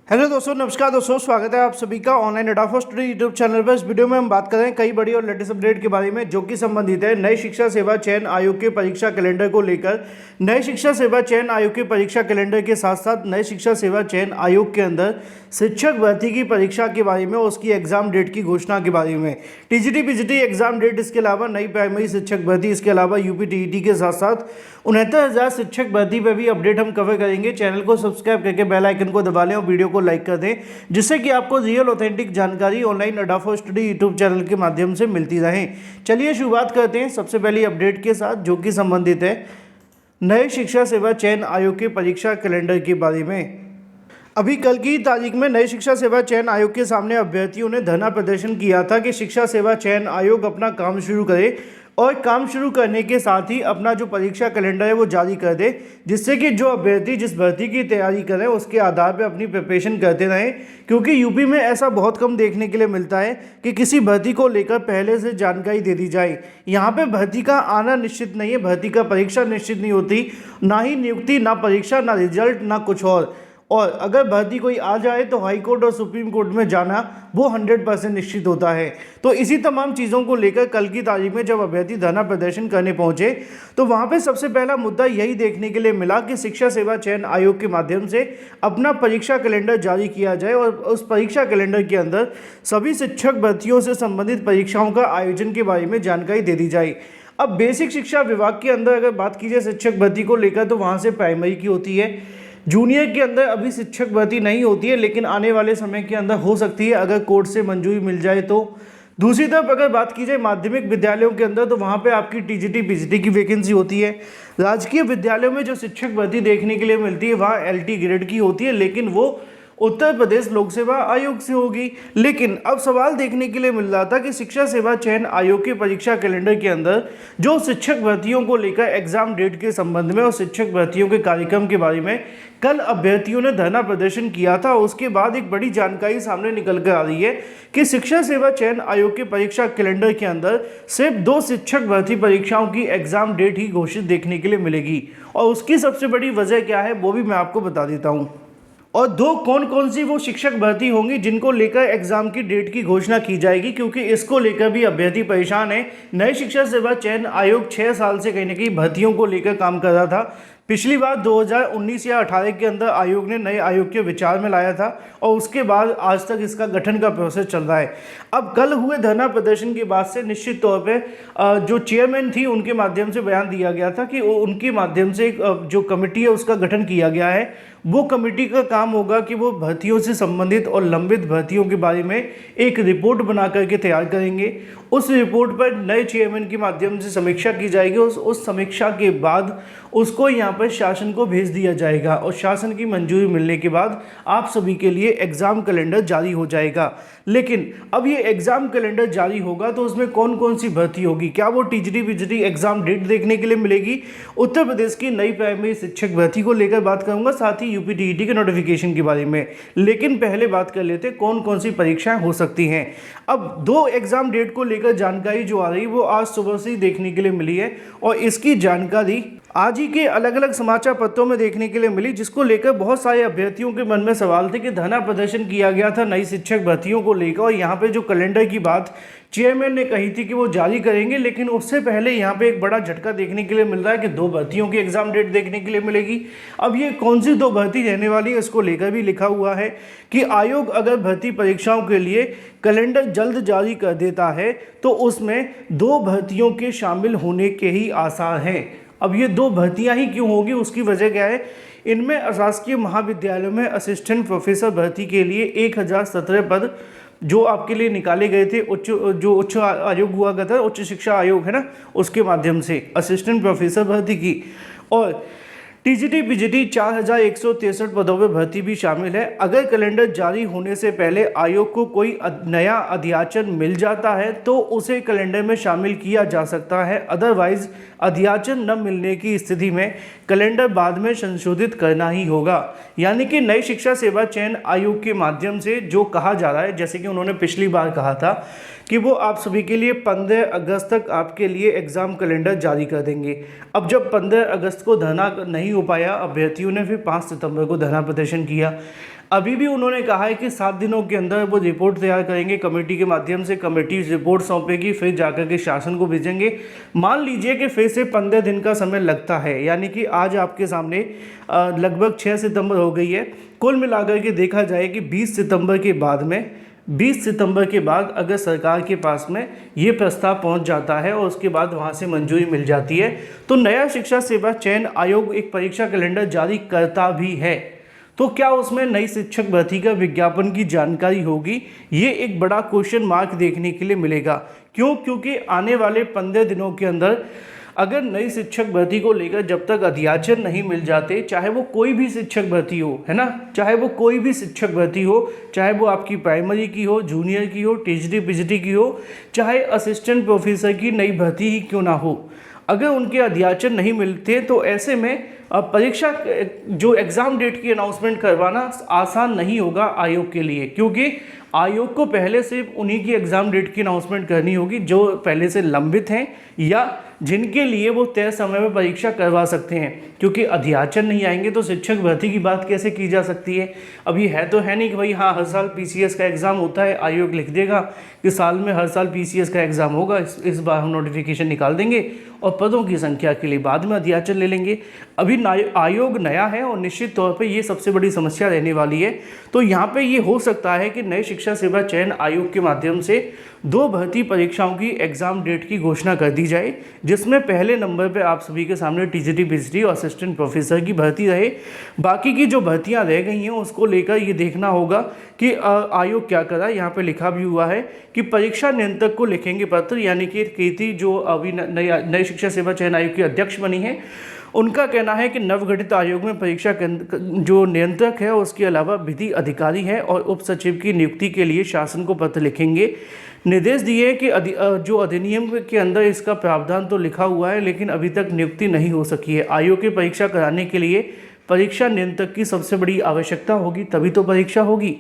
Hello दोस्तों, नमस्कार दोस्तों, स्वागत है आप सभी का ऑनलाइन अडाफा स्टडी यूट्यूब चैनल पर। इस वीडियो में हम बात करें कई बड़ी और लेटेस्ट अपडेट के बारे में जो कि संबंधित है नई शिक्षा सेवा चयन आयोग के परीक्षा कैलेंडर को लेकर। नई शिक्षा सेवा चयन आयोग के परीक्षा कैलेंडर के साथ साथ नई शिक्षा सेवा चयन आयोग के अंदर शिक्षक भर्ती की परीक्षा के बारे में, उसकी एग्जाम डेट की घोषणा के बारे में, टीजीटी पीजीटी एग्जाम डेट, इसके अलावा नई प्राइमरी शिक्षक भर्ती, इसके अलावा यूपी टीईटी के साथ साथ 69,000 शिक्षक भर्ती पर भी अपडेट हम कवर करेंगे। चैनल को सब्सक्राइब करके बेल आइकन को दबा लें और वीडियो को लाइक कर दें, जिससे कि आपको रियल ऑथेंटिक जानकारी ऑनलाइन अडाफा स्टडी यूट्यूब चैनल के माध्यम से मिलती रहे। चलिए शुरुआत करते हैं सबसे पहली अपडेट के साथ, जो कि संबंधित है नए शिक्षा सेवा चयन आयोग के परीक्षा कैलेंडर के बारे में। अभी कल की तारीख में नई शिक्षा सेवा चयन आयोग के सामने अभ्यर्थियों ने धरना प्रदर्शन किया था कि शिक्षा सेवा चयन आयोग अपना काम शुरू करे और काम शुरू करने के साथ ही अपना जो परीक्षा कैलेंडर है वो जारी कर दे, जिससे कि जो अभ्यर्थी जिस भर्ती की तैयारी करें उसके आधार पर अपनी प्रिपरेशन करते रहें। क्योंकि यूपी में ऐसा बहुत कम देखने के लिए मिलता है कि किसी भर्ती को लेकर पहले से जानकारी दे दी जाए। यहाँ पे भर्ती का आना निश्चित नहीं है, भर्ती का परीक्षा निश्चित नहीं होती, ना ही नियुक्ति, ना परीक्षा, ना रिजल्ट, ना कुछ और अगर भर्ती कोई आ जाए तो हाई कोर्ट और सुप्रीम कोर्ट में जाना वो 100% निश्चित होता है। तो इसी तमाम चीज़ों को लेकर कल की तारीख में जब अभ्यर्थी धरना प्रदर्शन करने पहुंचे तो वहां पे सबसे पहला मुद्दा यही देखने के लिए मिला कि शिक्षा सेवा चयन आयोग के माध्यम से अपना परीक्षा कैलेंडर जारी किया जाए और उस परीक्षा कैलेंडर के अंदर सभी शिक्षक भर्तियों से संबंधित परीक्षाओं का आयोजन के बारे में जानकारी दे दी जाए। अब बेसिक शिक्षा विभाग के अंदर अगर बात की जाए शिक्षक भर्ती को लेकर तो वहाँ से प्राइमरी की होती है, जूनियर के अंदर अभी शिक्षक भर्ती नहीं होती है, लेकिन आने वाले समय के अंदर हो सकती है अगर कोर्ट से मंजूरी मिल जाए तो। दूसरी तरफ अगर बात की जाए माध्यमिक विद्यालयों के अंदर तो वहाँ पे आपकी टीजीटी पीजीटी की वैकेंसी होती है। राजकीय विद्यालयों में जो शिक्षक भर्ती देखने के लिए मिलती है वहाँ एलटी ग्रेड की होती है, लेकिन वो उत्तर प्रदेश लोक सेवा आयोग से होगी। लेकिन अब सवाल देखने के लिए मिल रहा था कि शिक्षा सेवा चयन आयोग के परीक्षा कैलेंडर के अंदर जो शिक्षक भर्तियों को लेकर एग्जाम डेट के संबंध में और शिक्षक भर्तियों के कार्यक्रम के बारे में कल अभ्यर्थियों ने धरना प्रदर्शन किया था, उसके बाद एक बड़ी जानकारी सामने निकल कर आ रही है कि शिक्षा सेवा चयन आयोग के परीक्षा कैलेंडर के अंदर सिर्फ 2 शिक्षक भर्ती परीक्षाओं की एग्जाम डेट ही घोषित देखने के लिए मिलेगी। और उसकी सबसे बड़ी वजह क्या है वो भी मैं आपको बता देता हूँ। और 2 कौन कौन सी वो शिक्षक भर्ती होंगी जिनको लेकर एग्जाम की डेट की घोषणा की जाएगी, क्योंकि इसको लेकर भी अभ्यर्थी परेशान है। नई शिक्षा सेवा चयन आयोग 6 साल से कहीं ना कहीं भर्तियों को लेकर काम कर रहा था। पिछली बार 2019 या 18 के अंदर आयोग ने नए आयोग के विचार में लाया था और उसके बाद आज तक इसका गठन का प्रोसेस चल रहा है। अब कल हुए धरना प्रदर्शन के बाद से निश्चित तौर पे जो चेयरमैन थी उनके माध्यम से बयान दिया गया था कि उनके माध्यम से जो कमेटी है उसका गठन किया गया है। वो कमेटी का काम होगा कि वो भर्तियों से संबंधित और लंबित भर्तियों के बारे में एक रिपोर्ट बना करके तैयार करेंगे। उस रिपोर्ट पर नए चेयरमैन के माध्यम से समीक्षा की जाएगी। उस समीक्षा के बाद उसको यहाँ पर शासन को भेज दिया जाएगा और शासन की मंजूरी मिलने के बाद आप सभी के लिए एग्ज़ाम कैलेंडर जारी हो जाएगा। लेकिन अब ये एग्ज़ाम कैलेंडर जारी होगा तो उसमें कौन कौन सी भर्ती होगी, क्या वो टीजीटी पीजीटी एग्ज़ाम डेट देखने के लिए मिलेगी। उत्तर प्रदेश की नई प्राइमरी शिक्षक भर्ती को लेकर बात करूँगा, साथ ही यूपी टीईटी के नोटिफिकेशन के बारे में। लेकिन पहले बात कर लेते कौन कौन सी परीक्षाएं हो सकती हैं। अब 2 एग्ज़ाम डेट को लेकर जानकारी जो आ रही वो आज सुबह से ही देखने के लिए मिली है और इसकी जानकारी आज ही के अलग अलग समाचार पत्रों में देखने के लिए मिली, जिसको लेकर बहुत सारे अभ्यर्थियों के मन में सवाल थे कि धरना प्रदर्शन किया गया था नई शिक्षक भर्तियों को लेकर और यहाँ पे जो कैलेंडर की बात चेयरमैन ने कही थी कि वो जारी करेंगे, लेकिन उससे पहले यहाँ पे एक बड़ा झटका देखने के लिए मिल रहा है कि 2 भर्तियों की एग्जाम डेट देखने के लिए मिलेगी। अब ये कौन सी 2 भर्ती रहने वाली है इसको लेकर भी लिखा हुआ है कि आयोग अगर भर्ती परीक्षाओं के लिए कैलेंडर जल्द जारी कर देता है तो उसमें 2 भर्तियों के शामिल होने के ही आसार हैं। अब ये 2 भर्तियां ही क्यों होगी, उसकी वजह क्या है। इनमें अशासकीय महाविद्यालयों में असिस्टेंट प्रोफेसर भर्ती के लिए 1017 पद जो आपके लिए निकाले गए थे उच्च आयोग हुआ करता है, उच्च शिक्षा आयोग है ना, उसके माध्यम से असिस्टेंट प्रोफेसर भर्ती की। और टीजीटी पीजीटी 4163 पदों पर भर्ती भी शामिल है। अगर कैलेंडर जारी होने से पहले आयोग को कोई नया अध्याचन मिल जाता है तो उसे कैलेंडर में शामिल किया जा सकता है, अदरवाइज अध्याचन न मिलने की स्थिति में कैलेंडर बाद में संशोधित करना ही होगा। यानी कि नई शिक्षा सेवा चयन आयोग के माध्यम से जो कहा जा रहा है, जैसे कि उन्होंने पिछली बार कहा था कि वो आप सभी के लिए 15 अगस्त तक आपके लिए एग्ज़ाम कैलेंडर जारी कर देंगे। अब जब 15 अगस्त को धरना नहीं हो पाया, अभ्यर्थियों ने फिर 5 सितंबर को धरना प्रदर्शन किया। अभी भी उन्होंने कहा है कि 7 दिनों के अंदर वो रिपोर्ट तैयार करेंगे, कमेटी के माध्यम से कमेटी रिपोर्ट सौंपेगी, फिर जाकर के शासन को भेजेंगे। मान लीजिए कि फिर से 15 दिन का समय लगता है, यानी कि आज आपके सामने लगभग 6 सितंबर हो गई है। कुल मिलाकर के देखा जाए कि 20 सितंबर के बाद अगर सरकार के पास में ये प्रस्ताव पहुंच जाता है और उसके बाद वहां से मंजूरी मिल जाती है, तो नया शिक्षा सेवा चयन आयोग एक परीक्षा कैलेंडर जारी करता भी है। तो क्या उसमें नई शिक्षक भर्ती का विज्ञापन की जानकारी होगी? ये एक बड़ा क्वेश्चन मार्क देखने के लिए मिलेगा। क्यों? क्योंकि आने वाले 15 दिनों के अंदर अगर नई शिक्षक भर्ती को लेकर जब तक अध्याचन नहीं मिल जाते, चाहे वो कोई भी शिक्षक भर्ती हो, है ना, चाहे वो कोई भी शिक्षक भर्ती हो, चाहे वो आपकी प्राइमरी की हो, जूनियर की हो, टीजीटी पीजीटी की हो, चाहे असिस्टेंट प्रोफेसर की नई भर्ती ही क्यों ना हो, अगर उनके अध्याचन नहीं मिलते तो ऐसे में परीक्षा जो एग्ज़ाम डेट की अनाउंसमेंट करवाना आसान नहीं होगा आयोग के लिए, क्योंकि आयोग को पहले से उन्हीं की एग्ज़ाम डेट की अनाउंसमेंट करनी होगी जो पहले से लंबित हैं या जिनके लिए वो तय समय में परीक्षा करवा सकते हैं। क्योंकि अध्याचन नहीं आएंगे तो शिक्षक भर्ती की बात कैसे की जा सकती है? अभी है तो है नहीं कि भाई हाँ हर साल पीसीएस का एग्ज़ाम होता है, आयोग लिख देगा कि साल में हर साल पीसीएस का एग्ज़ाम होगा, इस बार हम नोटिफिकेशन निकाल देंगे और पदों की संख्या के लिए बाद में अध्याचन ले लेंगे। अभी आयोग नया है और निश्चित तौर पे ये सबसे बड़ी समस्या रहने वाली है। तो यहाँ पे ये हो सकता है कि नए शिक्षा सेवा चयन आयोग के माध्यम से 2 भर्ती परीक्षाओं की एग्ज़ाम डेट की घोषणा कर दी जाए, जिसमें पहले नंबर पे आप सभी के सामने टीजीटी पीजीटी और असिस्टेंट प्रोफेसर की भर्ती रहे। बाकी की जो भर्तियां रह गई हैं उसको लेकर ये देखना होगा कि आयोग क्या कर रहा है। यहाँ पे लिखा भी हुआ है कि परीक्षा नियंत्रक को लिखेंगे पत्र, यानी कि कीर्ति जो अभी नई शिक्षा सेवा चयन आयोग की अध्यक्ष बनी है, उनका कहना है कि नवगठित आयोग में परीक्षा जो नियंत्रक है उसके अलावा विधि अधिकारी है और उप सचिव की नियुक्ति के लिए शासन को पत्र लिखेंगे। निर्देश दिए कि जो अधिनियम के अंदर इसका प्रावधान तो लिखा हुआ है लेकिन अभी तक नियुक्ति नहीं हो सकी है। आयोग की परीक्षा कराने के लिए परीक्षा नियंत्रक की सबसे बड़ी आवश्यकता होगी, तभी तो परीक्षा होगी।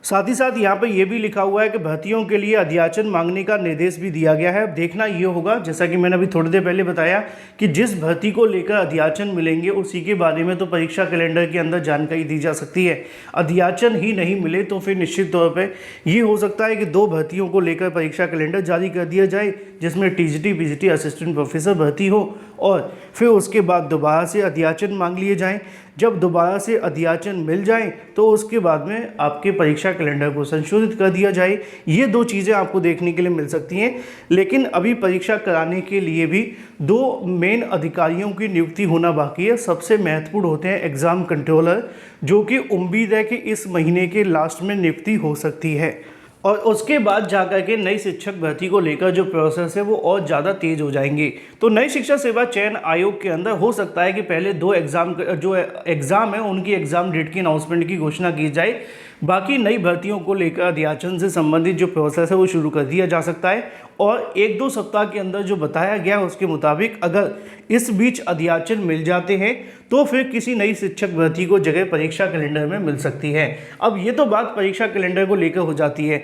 साथ ही साथ यहाँ पर यह भी लिखा हुआ है कि भर्तियों के लिए अध्याचन मांगने का निर्देश भी दिया गया है। अब देखना ये होगा, जैसा कि मैंने अभी थोड़ी देर पहले बताया कि जिस भर्ती को लेकर अध्याचन मिलेंगे उसी के बारे में तो परीक्षा कैलेंडर के अंदर जानकारी दी जा सकती है। अध्याचन ही नहीं मिले तो फिर निश्चित तौर पर ये हो सकता है कि 2 भर्तियों को लेकर परीक्षा कैलेंडर जारी कर दिया जाए, जिसमें टीजीटी पीजीटी असिस्टेंट प्रोफेसर भर्ती हो और फिर उसके बाद दोबारा से अध्याचन मांग लिए जाएँ। जब दोबारा से अध्याचन मिल जाए तो उसके बाद में आपके परीक्षा कैलेंडर को संशोधित कर दिया जाए। ये 2 चीज़ें आपको देखने के लिए मिल सकती हैं। लेकिन अभी परीक्षा कराने के लिए भी 2 मेन अधिकारियों की नियुक्ति होना बाकी है। सबसे महत्वपूर्ण होते हैं एग्ज़ाम कंट्रोलर, जो कि उम्मीद है कि इस महीने के लास्ट में नियुक्ति हो सकती है और उसके बाद जाकर के नई शिक्षक भर्ती को लेकर जो प्रोसेस है वो और ज़्यादा तेज़ हो जाएंगे। तो नई शिक्षा सेवा चयन आयोग के अंदर हो सकता है कि पहले 2 एग्ज़ाम है उनकी एग्ज़ाम डेट की अनाउंसमेंट की घोषणा की जाए, बाकी नई भर्तियों को लेकर अध्याचन से संबंधित जो प्रोसेस है वो शुरू कर दिया जा सकता है और 1-2 सप्ताह के अंदर जो बताया गया उसके मुताबिक अगर इस बीच अध्याचन मिल जाते हैं तो फिर किसी नई शिक्षक भर्ती को जगह परीक्षा कैलेंडर में मिल सकती है। अब ये तो बात परीक्षा कैलेंडर को लेकर हो जाती है।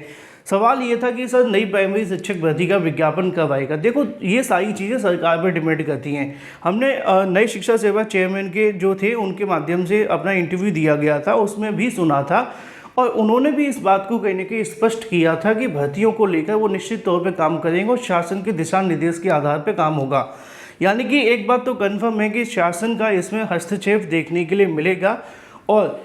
सवाल ये था कि सर नई प्राइमरी शिक्षक भर्ती का विज्ञापन कब आएगा। देखो ये सारी चीज़ें सरकार पर डिपेंड करती हैं। हमने नई शिक्षा सेवा चेयरमैन के जो थे उनके माध्यम से अपना इंटरव्यू दिया गया था, उसमें भी सुना था और उन्होंने भी इस बात को कहने के स्पष्ट किया था कि भर्तियों को लेकर वो निश्चित तौर पे काम करेंगे और शासन के दिशा निर्देश के आधार पे काम होगा। यानी कि एक बात तो कन्फर्म है कि शासन का इसमें हस्तक्षेप देखने के लिए मिलेगा और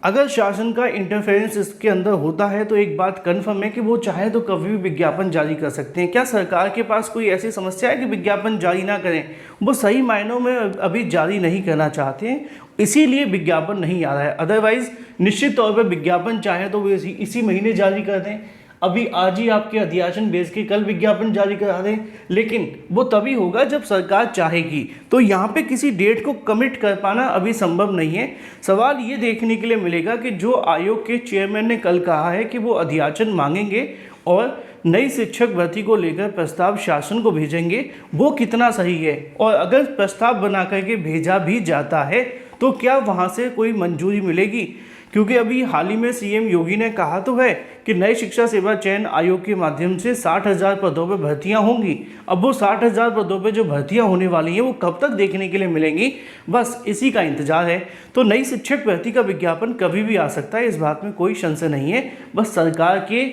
अगर शासन का इंटरफेरेंस इसके अंदर होता है तो एक बात कन्फर्म है कि वो चाहे तो कभी भी विज्ञापन जारी कर सकते हैं। क्या सरकार के पास कोई ऐसी समस्या है कि विज्ञापन जारी ना करें? वो सही मायनों में अभी जारी नहीं करना चाहते हैं, इसीलिए विज्ञापन नहीं आ रहा है। अदरवाइज़ निश्चित तौर पर विज्ञापन चाहे तो वो इसी महीने जारी कर दें। अभी आज ही आपके अध्याचन बेस के कल विज्ञापन जारी करा दें, लेकिन वो तभी होगा जब सरकार चाहेगी। तो यहाँ पे किसी डेट को कमिट कर पाना अभी संभव नहीं है। सवाल ये देखने के लिए मिलेगा कि जो आयोग के चेयरमैन ने कल कहा है कि वो अध्याचन मांगेंगे और नई शिक्षक भर्ती को लेकर प्रस्ताव शासन को भेजेंगे, वो कितना सही है। और अगर प्रस्ताव बना करके भेजा भी जाता है तो क्या वहाँ से कोई मंजूरी मिलेगी? क्योंकि अभी हाल ही में सीएम योगी ने कहा तो है कि नई शिक्षा सेवा चयन आयोग के माध्यम से 60,000 पदों पर भर्तियां होंगी। अब वो 60,000 पदों पर जो भर्तियां होने वाली हैं वो कब तक देखने के लिए मिलेंगी, बस इसी का इंतजार है। तो नई शिक्षक भर्ती का विज्ञापन कभी भी आ सकता है, इस बात में कोई संशय नहीं है। बस सरकार के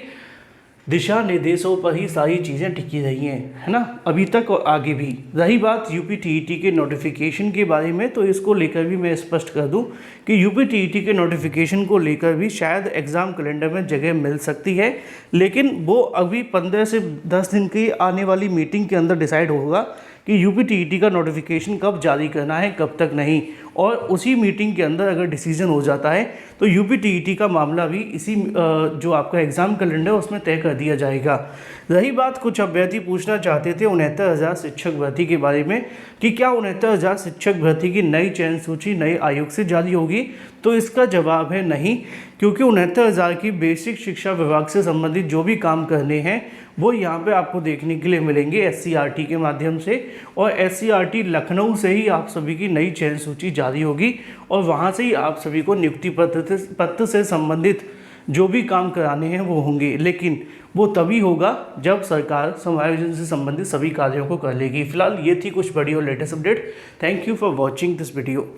दिशा निर्देशों पर ही सारी चीज़ें टिकी रही हैं, है ना, अभी तक और आगे भी। रही बात यूपी टीईटी के नोटिफिकेशन के बारे में, तो इसको लेकर भी मैं स्पष्ट कर दूं कि यूपी टीईटी के नोटिफिकेशन को लेकर भी शायद एग्ज़ाम कैलेंडर में जगह मिल सकती है, लेकिन वो अभी 15 से 10 दिन की आने वाली मीटिंग के अंदर डिसाइड होगा कि यूपी टीईटी का नोटिफिकेशन कब जारी करना है, कब तक नहीं। और उसी मीटिंग के अंदर अगर डिसीजन हो जाता है तो यूपी टीईटी का मामला भी इसी जो आपका एग्ज़ाम कैलेंडर उसमें तय कर दिया जाएगा। रही बात, कुछ अभ्यर्थी पूछना चाहते थे 69,000 शिक्षक भर्ती के बारे में कि क्या 69,000 शिक्षक भर्ती की नई चयन सूची नए आयोग से जारी होगी, तो इसका जवाब है नहीं, क्योंकि 69,000 की बेसिक शिक्षा विभाग से संबंधित जो भी काम करने हैं वो यहाँ पे आपको देखने के लिए मिलेंगे एससीईआरटी के माध्यम से। और एससीईआरटी लखनऊ से ही आप सभी की नई चयन सूची जारी होगी और वहाँ से ही आप सभी को नियुक्ति पत्र से संबंधित जो भी काम कराने हैं वो होंगे, लेकिन वो तभी होगा जब सरकार समायोजन से संबंधित सभी कार्यों को कर लेगी। फिलहाल ये थी कुछ बड़ी और latest update. Thank you for watching this video.